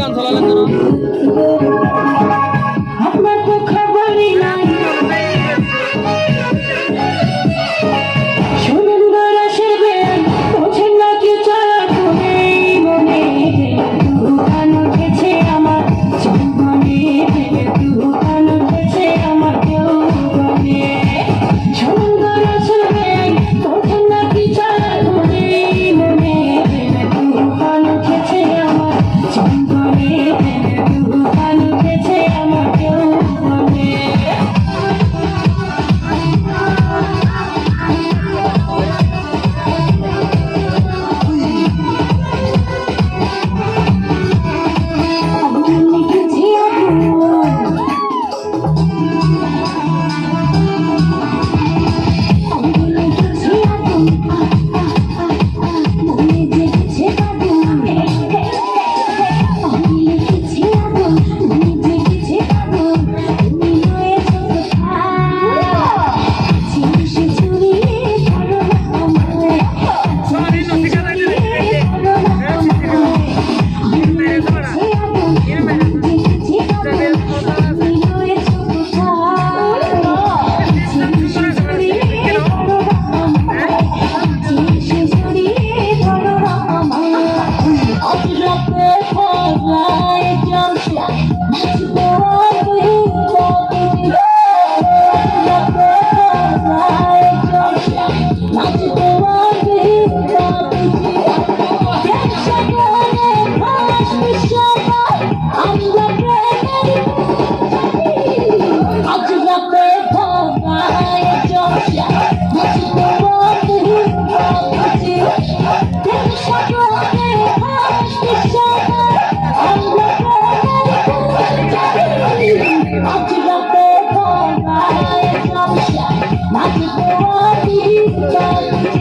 গান চালালেন না আপনার তো খবরই নাই শুনুন গরাসের বেল বোঝেন না কি চলা করে মনে তুফান উঠেছে আমার জীবনে তুফান উঠেছে আমার যৌবনে শুনুন গরাসের বেল বোঝেন না কি চলা করে মনে তুফান উঠেছে আমার জীবনে তুফান উঠেছে আমার যৌবনে Not